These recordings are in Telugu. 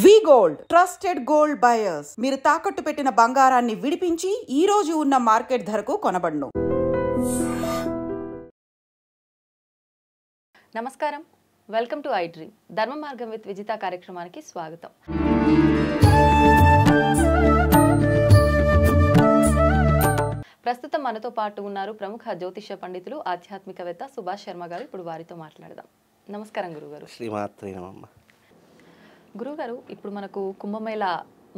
వి గోల్డ్ ట్రస్టెడ్ గోల్డ్ బయర్స్ మీరు తాకట్టు పెట్టిన బంగారాన్ని విడిపించి ఈ రోజు ఉన్న మార్కెట్ ధరకు కొనబడును. నమస్కారం, వెల్కమ్ టు ఐ డ్రీమ్ ధర్మ మార్గం విత్ విజిత కార్యక్రమానికి స్వాగతం. ప్రస్తుతం మనతో పాటు ఉన్నారు ప్రముఖ జ్యోతిష్య పండితులు ఆధ్యాత్మికవేత్త సుభాష్ శర్మ గారు. ఇప్పుడు వారితో మాట్లాడదాం. నమస్కారం గురుగారు. శ్రీమాత్రే నమః. గురుగారు, ఇప్పుడు మనకు కుంభమేళ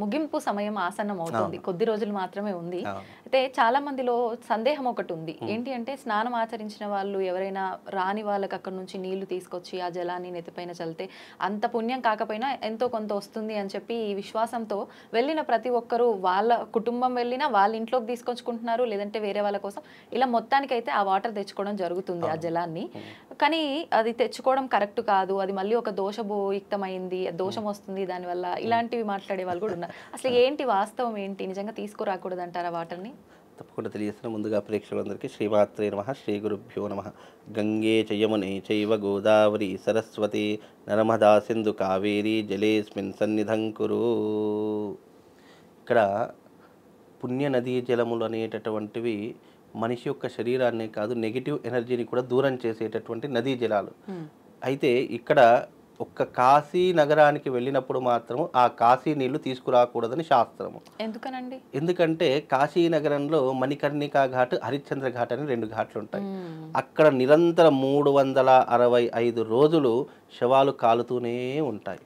ముగింపు సమయం ఆసన్నం అవుతుంది, కొద్ది రోజులు మాత్రమే ఉంది. అయితే చాలా మందిలో సందేహం ఒకటి ఉంది, ఏంటి అంటే స్నానం ఆచరించిన వాళ్ళు ఎవరైనా రాని వాళ్ళకి అక్కడ నుంచి నీళ్లు తీసుకొచ్చి ఆ జలాన్ని నెత్తిపైన చల్లితే అంత పుణ్యం కాకపోయినా ఎంతో కొంత వస్తుంది అని చెప్పి ఈ విశ్వాసంతో వెళ్ళిన ప్రతి ఒక్కరూ వాళ్ళ కుటుంబం వెళ్ళినా వాళ్ళ ఇంట్లోకి తీసుకొచ్చుకుంటున్నారు, లేదంటే వేరే వాళ్ళ కోసం ఇలా మొత్తానికైతే ఆ వాటర్ తెచ్చుకోవడం జరుగుతుంది, ఆ జలాన్ని. కానీ అది తెచ్చుకోవడం కరెక్ట్ కాదు, అది మళ్ళీ ఒక దోషభూయుక్తమైంది, దోషం వస్తుంది దానివల్ల, ఇలాంటివి మాట్లాడే వాళ్ళు కూడా ఉన్నారు. అసలు ఏంటి వాస్తవం ఏంటి, నిజంగా తీసుకురాకూడదు అంటారా వాటర్ని? తప్పకుండా తెలియజేస్తున్న ముందుగా ప్రేక్షకులందరికీ శ్రీమాత్రే నమః, శ్రీ గురుభ్యో నమః. గంగే చ యమునే చైవ గోదావరి సరస్వతి నర్మదా సింధు కావేరీ జలేస్మిన్ సన్నిధం కురు. ఇక్కడ పుణ్య నదీ జలములు అనేటటువంటివి మనిషి యొక్క శరీరాన్నే కాదు, నెగిటివ్ ఎనర్జీని కూడా దూరం చేసేటటువంటి నదీ జలాలు. అయితే ఇక్కడ ఒక్క కాశీ నగరానికి వెళ్ళినప్పుడు మాత్రం ఆ కాశీ నీళ్లు తీసుకురాకూడదని శాస్త్రము. ఎందుకనండి? ఎందుకంటే కాశీ నగరంలో మణికర్ణికా ఘాట్, హరిశ్చంద్ర ఘాట్ అని 2 ఘాట్లు ఉంటాయి. అక్కడ నిరంతరం 365 రోజులు శవాలు కాలుతూనే ఉంటాయి.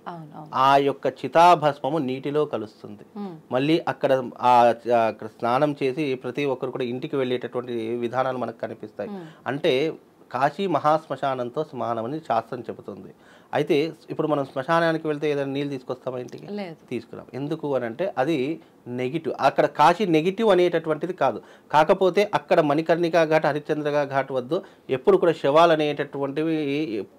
ఆ యొక్క చితాభస్మము నీటిలో కలుస్తుంది. మళ్ళీ అక్కడ స్నానం చేసి ప్రతి ఒక్కరు కూడా ఇంటికి వెళ్ళేటటువంటి విధానాలు మనకు కనిపిస్తాయి. అంటే కాశీ మహాశ్మశానంతో సమానమని శాస్త్రం చెబుతుంది. అయితే ఇప్పుడు మనం శ్మశానానికి వెళ్తే ఏదైనా నీళ్ళు తీసుకొస్తామా ఇంటికి? తీసుకురాం. ఎందుకు అని అంటే అది నెగిటివ్. అక్కడ కాశీ నెగిటివ్ అనేటటువంటిది కాదు. కాకపోతే అక్కడ మణికర్ణికా ఘాట్, హరిశ్చంద్ర ఘాట్ వద్ద ఎప్పుడు కూడా శవాలు అనేటటువంటివి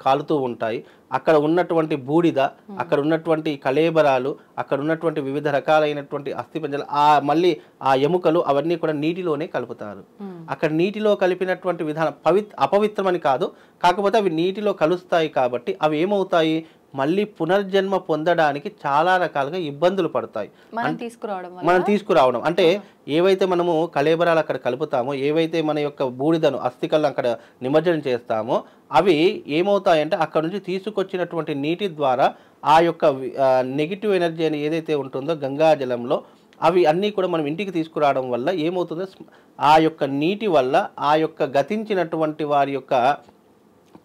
కాలుతూ ఉంటాయి. అక్కడ ఉన్నటువంటి బూడిద, అక్కడ ఉన్నటువంటి కళేబరాలు, అక్కడ ఉన్నటువంటి వివిధ రకాలైనటువంటి అస్థిపంజలు, మళ్ళీ ఆ ఎముకలు అవన్నీ కూడా నీటిలోనే కలుపుతారు. అక్కడ నీటిలో కలిపినటువంటి విధానం అపవిత్రమని కాదు, కాకపోతే అవి నీటిలో కలుస్తాయి కాబట్టి అవి ఏమవుతాయి, మళ్ళీ పునర్జన్మ పొందడానికి చాలా రకాలుగా ఇబ్బందులు పడతాయి. మనం తీసుకురావడం అంటే ఏవైతే మనము కళేబరాలు అక్కడ కలుపుతామో, ఏవైతే మన యొక్క బూడిదను అస్థికలను అక్కడ నిమజ్జనం చేస్తామో అవి ఏమవుతాయంటే అక్కడ నుంచి తీసుకొచ్చినటువంటి నీటి ద్వారా ఆ యొక్క నెగిటివ్ ఎనర్జీ అని ఏదైతే ఉంటుందో గంగాజలంలో అవి అన్నీ కూడా మనం ఇంటికి తీసుకురావడం వల్ల ఏమవుతుందో ఆ యొక్క నీటి వల్ల ఆ యొక్క గతించినటువంటి వారి యొక్క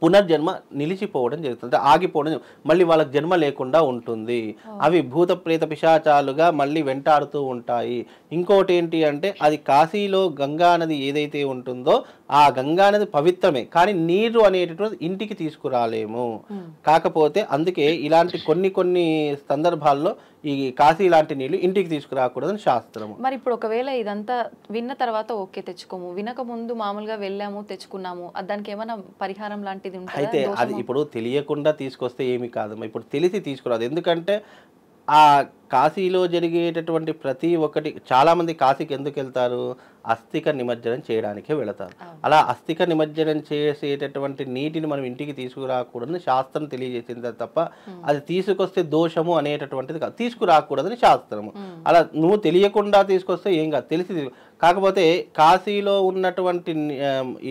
పునర్జన్మ నిలిచిపోవడం జరుగుతుంది, ఆగిపోవడం, మళ్ళీ వాళ్ళకి జన్మ లేకుండా ఉంటుంది. అవి భూత ప్రేత పిశాచాలుగా మళ్ళీ వెంటాడుతూ ఉంటాయి. ఇంకోటి ఏంటి అంటే అది కాశీలో గంగా నది ఏదైతే ఉంటుందో ఆ గంగా నది పవిత్రమే, కానీ నీరు అనేటటువంటి ఇంటికి తీసుకురాలేము. కాకపోతే అందుకే ఇలాంటి కొన్ని సందర్భాల్లో ఈ కాశీ లాంటి నీళ్లు ఇంటికి తీసుకురాకూడదని శాస్త్రము. మరి ఇప్పుడు ఒకవేళ ఇదంతా విన్న తర్వాత ఓకే తెచ్చుకోము, వినక ముందు మామూలుగా వెళ్ళాము తెచ్చుకున్నాము, దానికి ఏమైనా పరిహారం లాంటిది ఉంటుందా? అయితే అది ఇప్పుడు తెలియకుండా తీసుకొస్తే ఏమి కాదు, ఇప్పుడు తెలిసి తీసుకురాదు. ఎందుకంటే ఆ కాశీలో జరిగేటటువంటి ప్రతి ఒక్కటి, చాలామంది కాశీకి ఎందుకు వెళ్తారు, అస్థిక నిమజ్జనం చేయడానికే వెళతారు. అలా అస్థిక నిమజ్జనం చేసేటటువంటి నీటిని మనం ఇంటికి తీసుకురాకూడదని శాస్త్రం తెలియజేసింది తప్ప అది తీసుకొస్తే దోషము అనేటటువంటిది కాదు, తీసుకురాకూడదని శాస్త్రము. అలా నువ్వు తెలియకుండా తీసుకొస్తే ఏం కాదు, తెలిసి. కాకపోతే కాశీలో ఉన్నటువంటి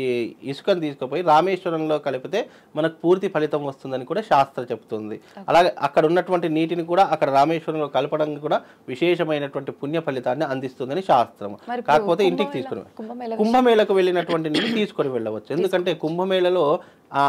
ఈ ఇసుకను తీసుకుపోయి రామేశ్వరంలో కలిపితే మనకు పూర్తి ఫలితం వస్తుందని కూడా శాస్త్రం చెప్తుంది. అలాగే అక్కడ ఉన్నటువంటి నీటిని కూడా అక్కడ రామేశ్వరంలో కలపడం కూడా విశేషమైనటువంటి పుణ్య ఫలితాన్ని అందిస్తుందని శాస్త్రం. కాకపోతే ఇంటికి తీసుకుని కుంభమేళకు వెళ్ళినటువంటి నీళ్ళు తీసుకొని వెళ్ళవచ్చు. ఎందుకంటే కుంభమేళలో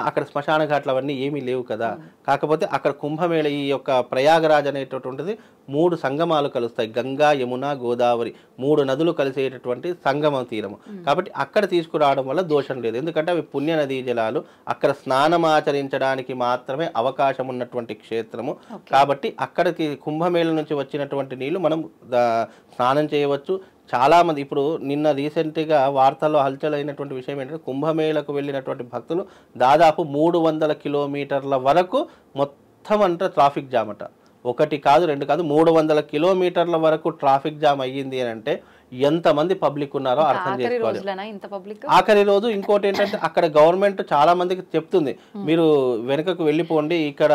అక్కడ శ్మశాన ఘాట్లు అవన్నీ ఏమీ లేవు కదా. కాకపోతే అక్కడ కుంభమేళ ఈ యొక్క ప్రయాగరాజ్ అనేటటువంటిది 3 సంగమాలు కలుస్తాయి, గంగా, యమున, గోదావరి 3 నదులు కలిసేటటువంటి సంగమ తీరము. కాబట్టి అక్కడ తీసుకురావడం వల్ల దోషం లేదు. ఎందుకంటే అవి పుణ్య నదీ జలాలు, అక్కడ స్నానం ఆచరించడానికి మాత్రమే అవకాశం ఉన్నటువంటి క్షేత్రము. కాబట్టి అక్కడికి కుంభమేళ నుంచి వచ్చినటువంటి నీళ్లు మనం స్నానం చేయవచ్చు. చాలామంది ఇప్పుడు నిన్న రీసెంట్గా వార్తల్లో హల్చల్ అయినటువంటి విషయం ఏంటంటే కుంభమేళకు వెళ్ళినటువంటి భక్తులు దాదాపు 300 కిలోమీటర్ల వరకు మొత్తం అంతా ట్రాఫిక్ జామ్ అట. 1 కాదు 2 కాదు 300 కిలోమీటర్ల వరకు ట్రాఫిక్ జామ్ అయ్యింది అని అంటే ఎంతమంది పబ్లిక్ ఉన్నారో అర్థం ఆఖరి చేసుకోవాలి. రోజులనా ఇంత పబ్లిక్? ఆఖరి రోజు. ఇంకోటి ఏంటంటే అక్కడ గవర్నమెంట్ చాలా మందికి చెప్తుంది, మీరు వెనుకకు వెళ్ళిపోండి, ఇక్కడ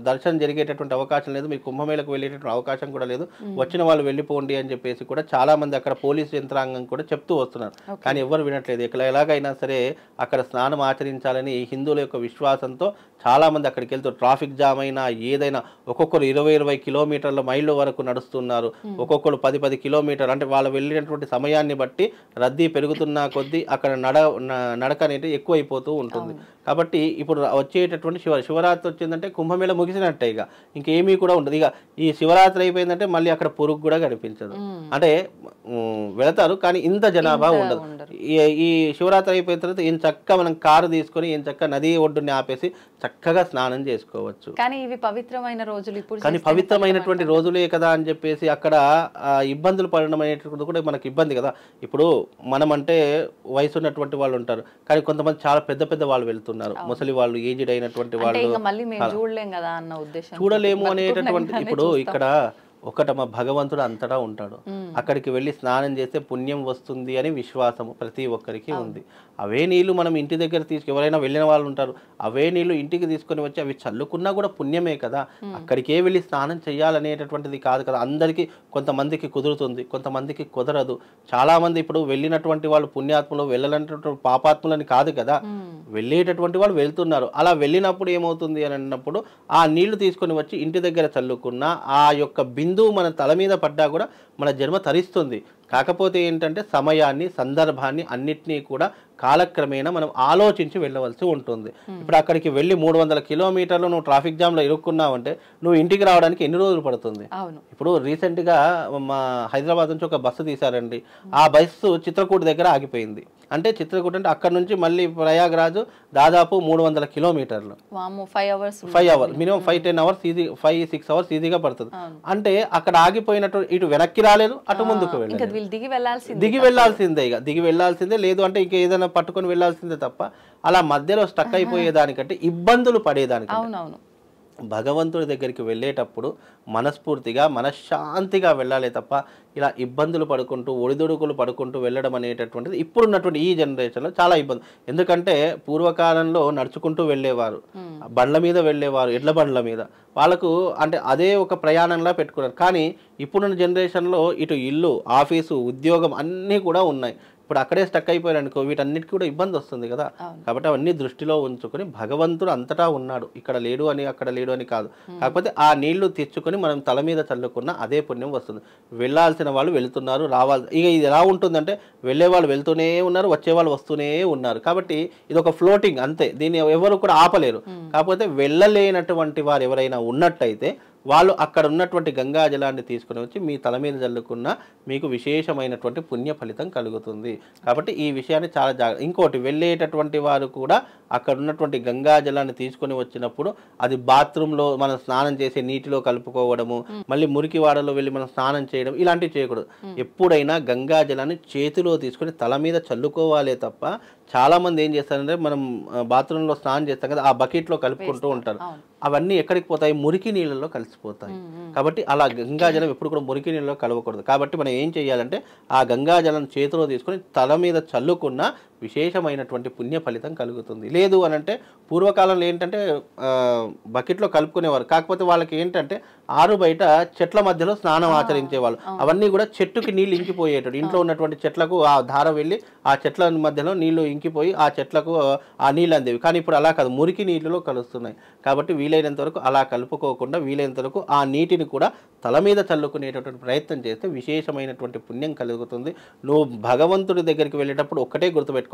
దర్శనం జరిగేటటువంటి అవకాశం లేదు, మీకు కుంభమేళకు వెళ్ళేటటువంటి అవకాశం కూడా లేదు, వచ్చిన వాళ్ళు వెళ్ళిపోండి అని చెప్పేసి కూడా చాలా మంది అక్కడ పోలీసు యంత్రాంగం కూడా చెప్తూ వస్తున్నారు. కానీ ఎవరు వినట్లేదు. ఇక్కడ ఎలాగైనా సరే అక్కడ స్నానం ఆచరించాలని హిందువుల యొక్క విశ్వాసంతో చాలా మంది అక్కడికి వెళ్తూ ట్రాఫిక్ జామ్ అయినా ఏదైనా ఒక్కొక్కరు 20-20 కిలోమీటర్ల మైళ్ళ వరకు నడుస్తున్నారు, ఒక్కొక్కరు 10-10 కిలోమీటర్లు. అంటే వాళ్ళు వెళ్ళినటువంటి సమయాన్ని బట్టి రద్దీ పెరుగుతున్న కొద్దీ అక్కడ నడక అనేది ఎక్కువైపోతూ ఉంటుంది. కాబట్టి ఇప్పుడు వచ్చేటటువంటి శివరాత్రి వచ్చిందంటే కుంభమేళ ముగిసినట్టే, ఇక ఇంకేమీ కూడా ఉండదు. ఇక ఈ శివరాత్రి అయిపోయిందంటే మళ్ళీ అక్కడ పురుగు కూడా కనిపించదు. అంటే వెళతారు కానీ ఇంత జనాభా ఉండదు. ఈ శివరాత్రి అయిపోయిన తర్వాత ఏం చక్కగా మనం కారు తీసుకొని ఏం చక్కగా నది ఒడ్డుని ఆపేసి చక్కగా స్నానం చేసుకోవచ్చు. కానీ ఇవి పవిత్రమైన రోజులు, ఇప్పుడు కానీ పవిత్రమైనటువంటి రోజులే కదా అని చెప్పేసి అక్కడ ఇబ్బందులు పడడం అనేటువంటిది కూడా మనకి ఇబ్బంది కదా. ఇప్పుడు మనం అంటే వయసు ఉన్నటువంటి వాళ్ళు ఉంటారు, కానీ కొంతమంది చాలా పెద్ద పెద్ద వాళ్ళు వెళ్తున్నారు, ముసలి వాళ్ళు, ఏజ్డ్ అయినటువంటి వాళ్ళు చూడలేము అనేటటువంటి. ఇప్పుడు ఇక్కడ ఒకటమ భగవంతుడు అంతటా ఉంటాడు, అక్కడికి వెళ్ళి స్నానం చేస్తే పుణ్యం వస్తుంది అని విశ్వాసము ప్రతి ఒక్కరికి ఉంది. అవే నీళ్లు మనం ఇంటి దగ్గర ఎవరైనా వెళ్ళిన వాళ్ళు ఉంటారు, అవే నీళ్లు ఇంటికి తీసుకొని వచ్చి అవి చల్లుకున్నా కూడా పుణ్యమే కదా. అక్కడికే వెళ్ళి స్నానం చేయాలనేటటువంటిది కాదు కదా. అందరికీ కొంతమందికి కుదురుతుంది, కొంతమందికి కుదరదు. చాలా మంది ఇప్పుడు వెళ్ళినటువంటి వాళ్ళు పుణ్యాత్ములు, వెళ్ళనటువంటి పాపాత్ములని కాదు కదా, వెళ్ళేటటువంటి వాళ్ళు వెళ్తున్నారు. అలా వెళ్ళినప్పుడు ఏమవుతుంది అని అన్నప్పుడు ఆ నీళ్లు తీసుకొని వచ్చి ఇంటి దగ్గర చల్లుకున్న ఆ యొక్క బిందువు మన తల మీద పడ్డా కూడా మన జన్మ తరిస్తుంది. కాకపోతే ఏంటంటే సమయాన్ని, సందర్భాన్ని అన్నిటినీ కూడా కాలక్రమేణా మనం ఆలోచించి వెళ్ళవలసి ఉంటుంది. ఇప్పుడు అక్కడికి వెళ్ళి 300 కిలోమీటర్లు నువ్వు ట్రాఫిక్ జామ్లో ఇరుక్కున్నావంటే నువ్వు ఇంటికి రావడానికి ఎన్ని రోజులు పడుతుంది? ఇప్పుడు రీసెంట్గా మా హైదరాబాద్ నుంచి ఒక బస్సు తీశారండి, ఆ బస్సు చిత్రకూట దగ్గర ఆగిపోయింది. అంటే చిత్రకూట అంటే అక్కడ నుంచి మళ్ళీ ప్రయాగరాజు దాదాపు 300 కిలోమీటర్లు, 5 hours minimum 5-10 hours easy, 5-6 hours ఈజీగా పడుతుంది. అంటే అక్కడ ఆగిపోయినట్టు ఇటు వెనక్కి రాలేదు, అటు ముందుకు వెళ్ళలేదు, దిగి వెళ్ళాల్సిందే. ఇక దిగి వెళ్ళాల్సిందే, లేదు అంటే ఇంక ఏదైనా పట్టుకొని వెళ్ళాల్సిందే తప్ప అలా మధ్యలో స్టక్ అయిపోయేదానికంటే ఇబ్బందులు పడేదానికంటే భగవంతుడి దగ్గరికి వెళ్ళేటప్పుడు మనస్ఫూర్తిగా మనశ్శాంతిగా వెళ్ళాలి తప్ప ఇలా ఇబ్బందులు పడుకుంటూ ఒడిదుడుకులు పడుకుంటూ వెళ్ళడం అనేటటువంటిది ఇప్పుడున్నటువంటి ఈ జనరేషన్లో చాలా ఇబ్బంది. ఎందుకంటే పూర్వకాలంలో నడుచుకుంటూ వెళ్ళేవారు, బండ్ల మీద వెళ్ళేవారు, ఎడ్ల బండ్ల మీద, వాళ్ళకు అంటే అదే ఒక ప్రయాణంలా పెట్టుకున్నారు. కానీ ఇప్పుడున్న జనరేషన్లో ఇటు ఇల్లు, ఆఫీసు, ఉద్యోగం అన్నీ కూడా ఉన్నాయి. ఇప్పుడు అక్కడే స్టక్ అయిపోయారు అనుకో, వీటన్నిటికీ కూడా ఇబ్బంది వస్తుంది కదా. కాబట్టి అవన్నీ దృష్టిలో ఉంచుకొని భగవంతుడు అంతటా ఉన్నాడు, ఇక్కడ లేడు అని అక్కడ లేడు అని కాదు. కాకపోతే ఆ నీళ్లు తెచ్చుకొని మనం తల మీద చల్లుకున్న అదే పుణ్యం వస్తుంది. వెళ్ళాల్సిన వాళ్ళు వెళ్తున్నారు, రావాలి. ఇక ఇది ఎలా ఉంటుందంటే వెళ్ళే వాళ్ళు వెళ్తూనే ఉన్నారు, వచ్చే వాళ్ళు వస్తూనే ఉన్నారు. కాబట్టి ఇది ఒక ఫ్లోటింగ్ అంతే, దీన్ని ఎవరు కూడా ఆపలేరు. కాకపోతే వెళ్ళలేనటువంటి వారు ఎవరైనా ఉన్నట్టయితే వాళ్ళు అక్కడ ఉన్నటువంటి గంగా జలాన్ని తీసుకుని వచ్చి మీ తల మీద జల్లుకున్న మీకు విశేషమైనటువంటి పుణ్య ఫలితం కలుగుతుంది. కాబట్టి ఈ విషయాన్ని చాలా ఇంకోటి వెళ్ళేటటువంటి వారు కూడా అక్కడ ఉన్నటువంటి గంగా జలాన్ని తీసుకొని వచ్చినప్పుడు అది బాత్రూంలో మనం స్నానం చేసే నీటిలో కలుపుకోవడము, మళ్ళీ మురికి వాడలో వెళ్ళి మనం స్నానం చేయడం ఇలాంటివి చేయకూడదు. ఎప్పుడైనా గంగా జలాన్ని చేతిలో తీసుకొని తల మీద చల్లుకోవాలే తప్ప చాలా మంది ఏం చేస్తారంటే మనం బాత్రూంలో స్నానం చేస్తాం కదా, ఆ బకెట్లో కలుపుకుంటూ ఉంటారు. అవన్నీ ఎక్కడికి పోతాయి? మురికి నీళ్ళలో కలిసిపోతాయి. కాబట్టి అలా గంగాజలం ఎప్పుడు కూడా మురికి నీళ్ళలో కలవకూడదు. కాబట్టి మనం ఏం చేయాలంటే ఆ గంగాజలం చేతిలో తీసుకొని తల మీద చల్లుకున్న విశేషమైనటువంటి పుణ్య ఫలితం కలుగుతుంది. లేదు అని అంటే పూర్వకాలంలో ఏంటంటే బకెట్లో కలుపుకునేవారు, కాకపోతే వాళ్ళకి ఏంటంటే ఆరు బయట చెట్ల మధ్యలో స్నానం ఆచరించేవాళ్ళు. అవన్నీ కూడా చెట్టుకి నీళ్ళు ఇంకిపోయేటట్టు, ఇంట్లో ఉన్నటువంటి చెట్లకు ఆ ధార వెళ్ళి ఆ చెట్ల మధ్యలో నీళ్లు ఇంకిపోయి ఆ చెట్లకు ఆ నీళ్ళు అందేవి. కానీ ఇప్పుడు అలా కాదు, మురికి నీళ్ళలో కలుస్తున్నాయి. కాబట్టి వీలైనంత వరకు అలా కలుపుకోకుండా వీలైనంత వరకు ఆ నీటిని కూడా తల మీద చల్లుకునేటటువంటి ప్రయత్నం చేస్తే విశేషమైనటువంటి పుణ్యం కలుగుతుంది. నువ్వు భగవంతుడి దగ్గరికి వెళ్ళేటప్పుడు ఒక్కటే గుర్తుపెట్టుకోవాలి,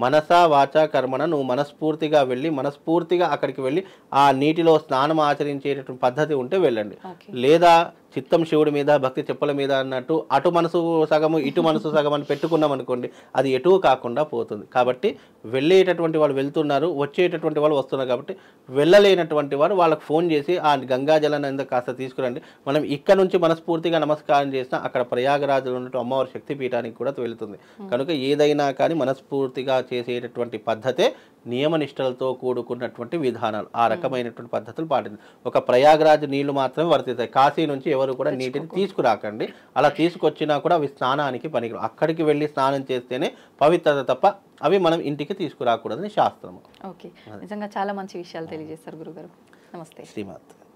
మనసా వాచా కర్మణ, నువ్వు మనస్ఫూర్తిగా వెళ్ళి మనస్ఫూర్తిగా అక్కడికి వెళ్ళి ఆ నీటిలో స్నానం ఆచరించేటటువంటి పద్ధతి ఉంటే వెళ్ళండి. లేదా చిత్తం శివుడి మీద, భక్తి చెప్పుల మీద అన్నట్టు అటు మనసు సగము ఇటు మనసు సగం అని పెట్టుకున్నాం అనుకోండి, అది ఎటు కాకుండా పోతుంది. కాబట్టి వెళ్ళేటటువంటి వాళ్ళు వెళ్తున్నారు, వచ్చేటటువంటి వాళ్ళు వస్తున్నారు. కాబట్టి వెళ్ళలేనటువంటి వారు వాళ్ళకి ఫోన్ చేసి ఆ గంగాజలాన్ని కాస్త తీసుకురండి, మనం ఇక్కడ నుంచి మనస్ఫూర్తిగా నమస్కారం చేసినా అక్కడ ప్రయాగరాజులో ఉన్నట్టు అమ్మవారి శక్తిపీఠానికి కూడా వెళుతుంది. కనుక ఏదైనా కానీ మనస్ఫూర్తిగా చేసేటటువంటి పద్ధతే నియమనిష్టలతో కూడుకున్నటువంటి విధానాలు, ఆ రకమైనటువంటి పద్ధతులు పాటించాలి. ఒక ప్రయాగరాజ్ నీళ్లు మాత్రమే వర్తిస్తాయి. కాశీ నుంచి ఎవరు కూడా నీటిని తీసుకురాకండి. అలా తీసుకొచ్చినా కూడా అవి స్నానానికి పనికి, అక్కడికి వెళ్ళి స్నానం చేస్తేనే పవిత్రత తప్ప అవి మనం ఇంటికి తీసుకురాకూడదని శాస్త్రము. ఓకే, నిజంగా చాలా మంచి విషయాలు తెలియజేస్తారు గురుగారు. నమస్తే. శ్రీమాత్.